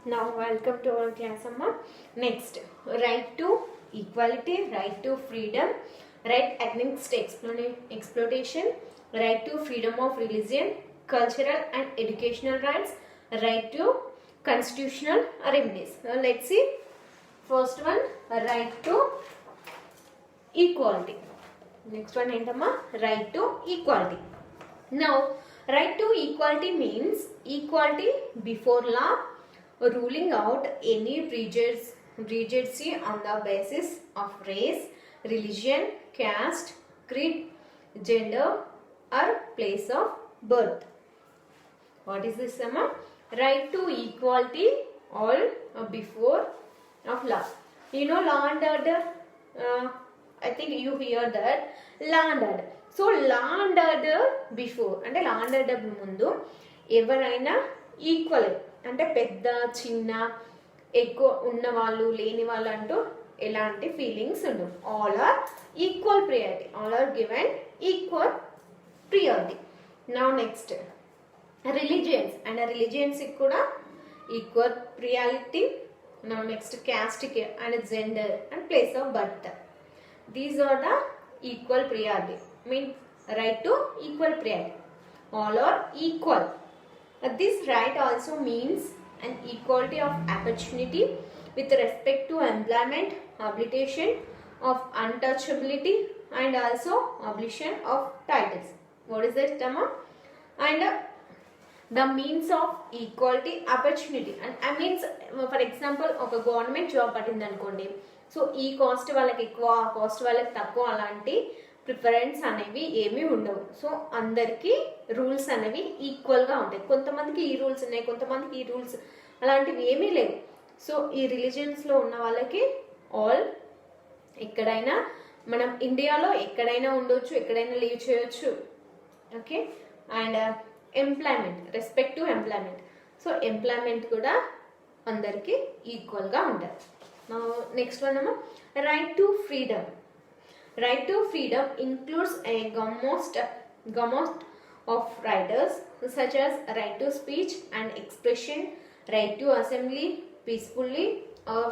Now welcome to our class Amma. Next, right to equality, right to freedom, right against exploitation, right to freedom of religion, cultural and educational rights, right to constitutional remedies. Now let's see. First one, right to equality. Next one ఏంటమ్మా, right to equality. Now, right to equality means equality before law, ruling out any prejudice on the basis of race, religion, caste, creed, gender, or place of birth. What is this, Amma? Right to equality all before of law. You know law and order. I think you hear that law and order. So law and order before అంటే law and order ముందు ఎవరైనా equal అంటే పెద్ద చిన్న ఎక్కువ ఉన్నవాళ్ళు లేని వాళ్ళు అంటూ ఎలాంటి ఫీలింగ్స్ ఉండవు. All are equal priority, all are given equal priority. Now next religions and రిలీజియన్స్కి కూడా ఈక్వల్ ప్రియారిటీ. నౌ నెక్స్ట్ క్యాస్ట్కి and gender and place of birth. These are the equal priority, mean right to equal priority. All are equal. This right also means an equality of opportunity with respect to employment, abolition of untouchability, and also abolition of titles. What is that, Tama? And the means of equality opportunity. And I means, for example, ఒక government job పట్టింది అనుకోండి, so ఈ cost వాళ్ళకి ఎక్కువ, ఆ cost వాళ్ళకి తక్కువ, అలాంటి ప్రిఫరెన్స్ అనేవి ఏమీ ఉండవు. సో అందరికీ రూల్స్ అనేవి ఈక్వల్గా ఉంటాయి. కొంతమందికి ఈ రూల్స్ ఉన్నాయి, కొంతమందికి ఈ రూల్స్ అలాంటివి ఏమీ లేవు. సో ఈ రిలీజియన్స్లో ఉన్న వాళ్ళకి ఆల్ ఎక్కడైనా, మనం ఇండియాలో ఎక్కడైనా ఉండొచ్చు, ఎక్కడైనా లీవ్ చేయొచ్చు. Okay. And employment, respect to employment. So employment కూడా అందరికీ ఈక్వల్గా ఉంటుంది. Now next one, right to freedom. Right to freedom includes a gamut of rights such as right to speech and expression, right to assembly peacefully or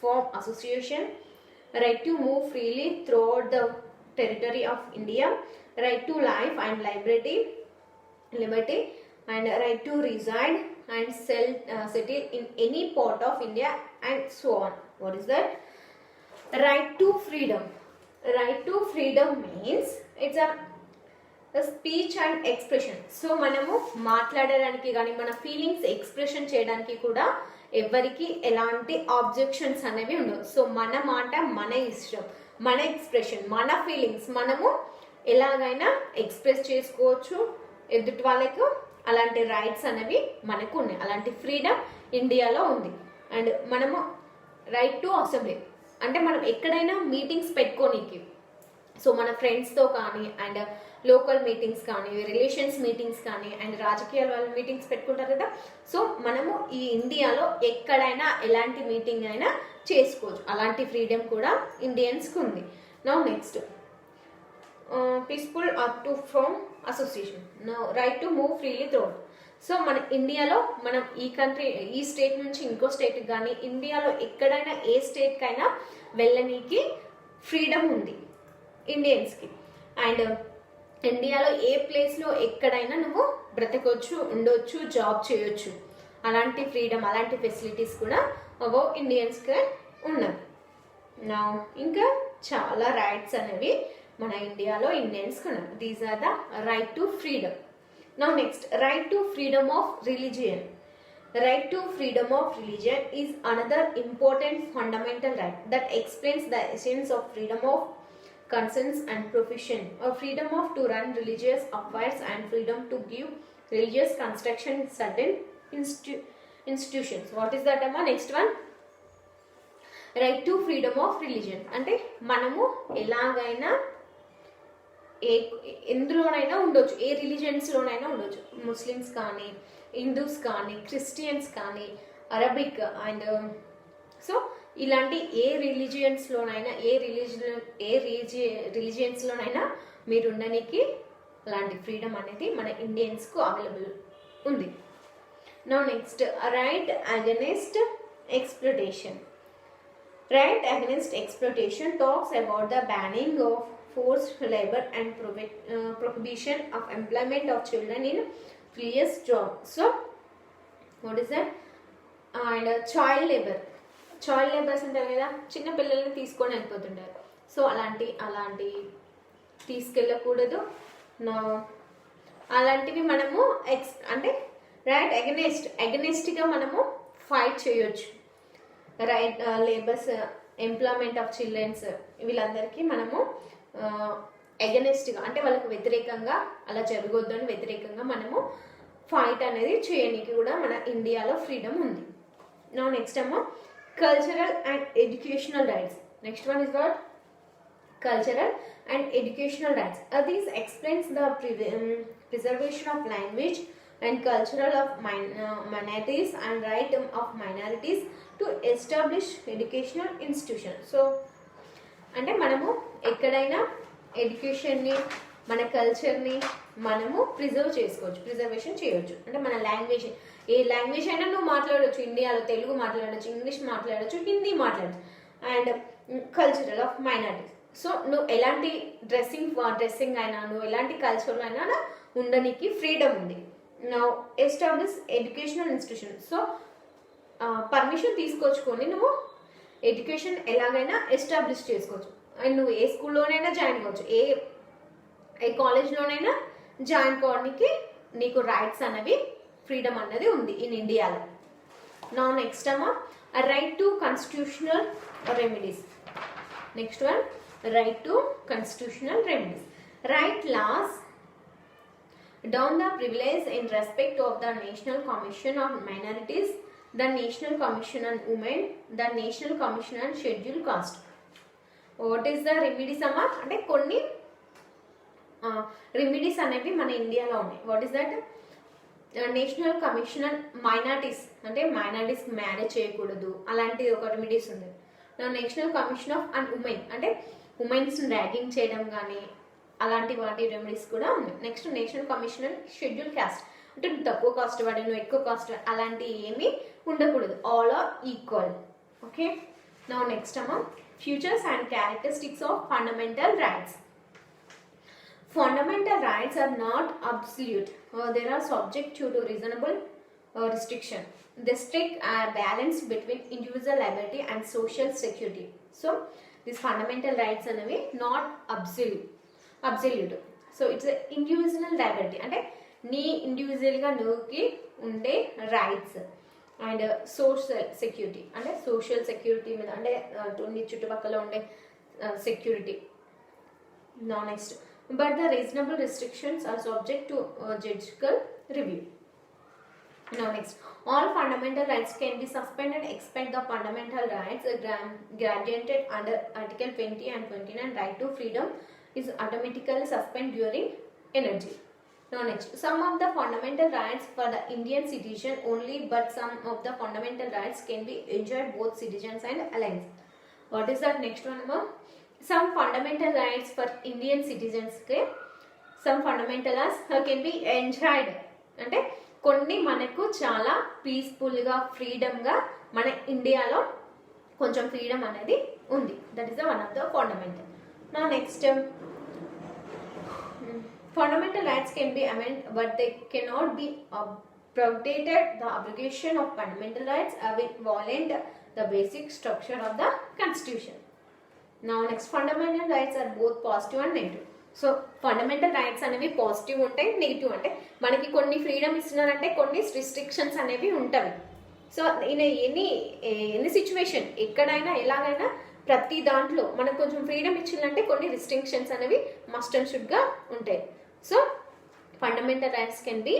form association, right to move freely throughout the territory of India, right to life and liberty, and right to reside and settle in any part of India, and so on. What is that? Right to freedom. Right to freedom means it's a speech and expression. So మనము మాట్లాడడానికి కానీ మన feelings expression చేయడానికి కూడా ఎవరికి ఎలాంటి objections అనేవి ఉండవు. సో మన మాట, మన ఇష్టం, మన ఎక్స్ప్రెషన్, మన ఫీలింగ్స్ మనము ఎలాగైనా ఎక్స్ప్రెస్ చేసుకోవచ్చు ఎదుటి వాళ్ళకు. అలాంటి రైట్స్ అనేవి మనకు ఉన్నాయి, అలాంటి ఫ్రీడమ్ ఇండియాలో ఉంది. అండ్ మనము రైట్ టు అసెంబ్లీ అంటే మనం ఎక్కడైనా మీటింగ్స్ పెట్టుకోనికి, సో మన ఫ్రెండ్స్తో కానీ, అండ్ లోకల్ మీటింగ్స్ కానీ, రిలేషన్స్ మీటింగ్స్ కానీ, అండ్ రాజకీయాల వాళ్ళ మీటింగ్స్ పెట్టుకుంటారు కదా. సో మనము ఈ ఇండియాలో ఎక్కడైనా ఎలాంటి మీటింగ్ అయినా చేసుకోవచ్చు. అలాంటి ఫ్రీడమ్ కూడా ఇండియన్స్కి ఉంది. Now next peaceful are to from association. Now right to move freely through. So మన ఇండియాలో మనం ఈ కంట్రీ, ఈ స్టేట్ నుంచి ఇంకో స్టేట్కి కానీ, ఇండియాలో ఎక్కడైనా ఏ స్టేట్కైనా వెళ్ళనీకి ఫ్రీడమ్ ఉంది ఇండియన్స్కి. అండ్ ఇండియాలో ఏ ప్లేస్లో ఎక్కడైనా నువ్వు బ్రతకొచ్చు, ఉండొచ్చు, జాబ్ చేయొచ్చు. అలాంటి ఫ్రీడమ్, అలాంటి ఫెసిలిటీస్ కూడా ఇండియన్స్కి ఉన్నవి. నా ఇంకా చాలా రైట్స్ అనేవి మన ఇండియాలో ఇండియన్స్కి ఉన్నాయి. These are the right to freedom. Now next, right to freedom of religion. Right to freedom of religion is another important fundamental right that explains the essence of freedom of conscience and profession, or freedom of to run religious affairs, and freedom to give religious construction in certain institutions. What is that, Amma? Next one, right to freedom of religion. అంటే మనము ఎలాగైనా ఎందులోనైనా ఉండొచ్చు, ఏ రిలీజియన్స్లోనైనా ఉండొచ్చు. Muslims కానీ, Hindus కానీ, Christians కానీ, Arabic and so ఇలాంటి ఏ రిలీజియన్స్లోనైనా, రిలీజియన్స్లోనైనా మీరు ఉండడానికి అలాంటి ఫ్రీడమ్ అనేది మన ఇండియన్స్కు అవైలబుల్ ఉంది. Now next, right against exploitation. Right against exploitation talks about the banning of forced labor and prohibition of employment of children in various jobs. So what is that? And child labor. Child labours ఉంటారు కదా, చిన్న పిల్లల్ని తీసుకొని వెళ్ళిపోతుంటారు. So అలాంటి తీసుకెళ్ళకూడదు. అలాంటివి మనము అంటే రైట్ అగెనెస్ట్గా మనము ఫైట్ చేయొచ్చు. Right labours, employment of childrens, వీళ్ళందరికీ మనము అగెనెస్ట్గా అంటే వాళ్ళకు వ్యతిరేకంగా అలా జరగొద్దు అని వ్యతిరేకంగా మనము ఫైట్ అనేది చేయడానికి కూడా మన ఇండియాలో ఫ్రీడమ్ ఉంది. నా నెక్స్ట్ ఏమో cultural and educational rights. Next one is what? Cultural and educational rights. These explains the preservation of language and cultural of minorities and right of minorities to establish educational institutions. So అంటే మనము ఎక్కడైనా ఎడ్యుకేషన్ని, మన కల్చర్ని మనము preservation చేయవచ్చు. అంటే మన language, ఏ language అయినా నువ్వు మాట్లాడవచ్చు. ఇండియాలో తెలుగు మాట్లాడవచ్చు, ఇంగ్లీష్ మాట్లాడవచ్చు, హిందీ మాట్లాడచ్చు. And cultural of minorities. So నువ్వు ఎలాంటి డ్రెస్సింగ్ అయినా, నువ్వు ఎలాంటి కల్చర్లో అయినా ఉండడానికి ఫ్రీడమ్ ఉంది. Establish educational institution. So permission తీసుకొచ్చుకొని నువ్వు ఎడ్యుకేషన్ ఎలాగైనా ఎస్టాబ్లిష్ చేసుకోవచ్చు. అండ్ నువ్వు ఏ స్కూల్లోనైనా జాయిన్ కావచ్చు, ఏ కాలేజ్లోనైనా జాయిన్ కావడానికి నీకు రైట్స్ అనేవి, ఫ్రీడమ్ అన్నది ఉంది ఇన్ ఇండియాలో. నా నెక్స్ట్ అమ్మా right to constitutional remedies. Next one right to constitutional remedies. Right lays down the privilege in respect of the national commission on minorities, the national commission on women, the national commission on schedule caste. What is the remedies అమ్మా అంటే కొన్ని remedies అనేవి మన ఇండియాలో ఉన్నాయి. What is that? National commission on minorities అంటే minorities marriage చేయకూడదు, అలాంటి ఒక రెమెడీస్ ఉంది. National commission of and women అంటే ఉమెన్స్ ర్యాగింగ్ చేయడం కానీ అలాంటి వాటి రెమెడీస్ కూడా ఉన్నాయి. Next national commission on schedule cost అంటే నువ్వు తక్కువ కాస్ట్ వాడి, నువ్వు ఎక్కువ కాస్ట్, అలాంటి ఏమీ ఉండకూడదు. All are equal. ఓకే. నా నెక్స్ట్ అమ్మా features and characteristics of fundamental rights. Fundamental rights are not absolute. They are subject to reasonable restriction. They strike a balance between individual liberty and social security. So, these fundamental rights are not absolute. So, it's an individual liberty. And nee individual ga nuki unde rights and social security. And social security mean and tundi chutupakkala unde security. Now next. But the reasonable restrictions are subject to judicial review. Now next, all fundamental rights can be suspended except the fundamental rights granted under Article 20 and 29. Right to freedom is automatically suspended during energy. Now next, some of the fundamental rights for the Indian citizen only, but some of the fundamental rights can be enjoyed both citizens and aliens. What is that next one, ma'am? Some fundamental rights for Indian citizens, okay? Some fundamental rights can be enjoyed. అంటే కొన్ని మనకు చాలా పీస్ఫుల్గా, ఫ్రీడమ్గా మన ఇండియాలో కొంచెం freedom అనేది ఉంది. That is the one of the fundamental. నా next fundamental rights can be amend but they cannot be abrogated. The abrogation of fundamental rights will violate the basic structure of the constitution. Now next, fundamental rights are both positive and negative. So fundamental rights అనేవి positive ఉంటాయి, negative అంటే మనకి కొన్ని freedom ఇస్తున్నారంటే కొన్ని restrictions అనేవి ఉంటాయి. So any situation ఎక్కడైనా ఎలాగైనా ప్రతి దాంట్లో మనకు కొంచెం ఫ్రీడమ్ ఇచ్చిందంటే కొన్ని రిస్ట్రిక్షన్స్ అనేవి మస్ట్ అండ్ షుడ్గా ఉంటాయి. So fundamental rights can be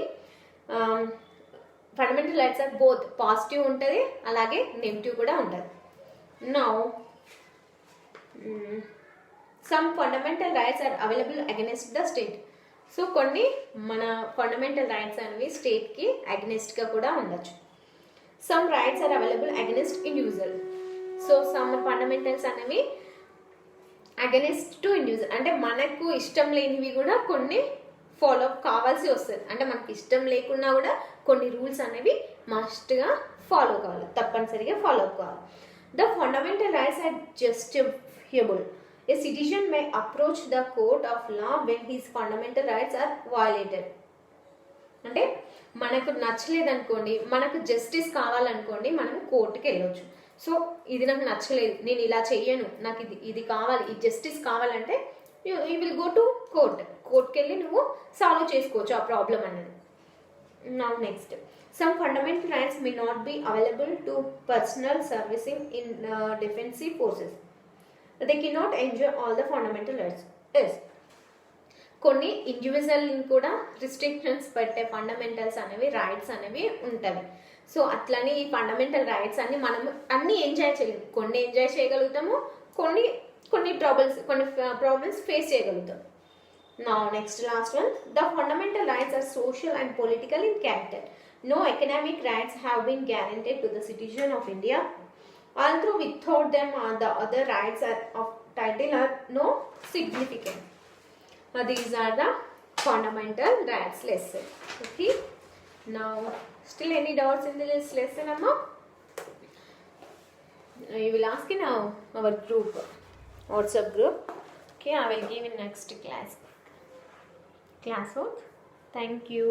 fundamental rights are both positive ఉంటుంది, అలాగే నెగిటివ్ కూడా ఉంటుంది. Now some fundamental rights are available against the state. So కొన్ని మన ఫండమెంటల్ రైట్స్ అనేవి స్టేట్కి అగెన్స్ట్గా కూడా ఉండొచ్చు. Some rights are available against individual. So some fundamentals అనేవి అగెన్స్ట్ టు ఇండివిజువల్ అంటే మనకు ఇష్టం లేనివి కూడా కొన్ని ఫాలో అప్ కావాల్సి వస్తుంది. అంటే మనకి ఇష్టం లేకున్నా కూడా కొన్ని రూల్స్ అనేవి మస్ట్గా ఫాలో కావాలి, తప్పనిసరిగా ఫాలో అప్ కావాలి. The fundamental rights are justifiable. A citizen may approach the court of law when his fundamental rights are violated. అంటే మనకు నచ్చలేదు అనుకోండి, మనకు జస్టిస్ కావాలనుకోండి, మనం కోర్టుకి వెళ్ళొచ్చు. సో ఇది నాకు నచ్చలేదు, నేను ఇలా చెయ్యను, నాకు ఇది కావాలి, ఈ జస్టిస్ కావాలంటే యూ విల్ గో టు కోర్ట్కి వెళ్ళి నువ్వు సాల్వ్ చేసుకోవచ్చు ఆ ప్రాబ్లం అనేది. Now next, some fundamental rights may not be available to personal servicing in defensive forces. They cannot enjoy all the fundamental rights. Yes, కొన్ని ఇండివిజువల్ని కూడా రిస్ట్రిక్షన్స్ పెట్టే ఫండమెంటల్స్ అనేవి, రైట్స్ అనేవి ఉంటాయి. సో అట్లని ఈ ఫండమెంటల్ రైట్స్ అన్ని మనం అన్ని ఎంజాయ్ చేయలేము. కొన్ని ఎంజాయ్ చేయగలుగుతాము, కొన్ని ప్రాబ్లమ్స్ ఫేస్ చేయగలుగుతాం. Now next last one, the fundamental rights are social and political in character. No economic rights have been guaranteed to the citizen of India. Although without them the other rights of title are no significant. These are the fundamental rights lesson. Okay. Now still any doubts in this lesson, Amma? You will ask in our group, WhatsApp group. Okay, I will give in next class. Thank you.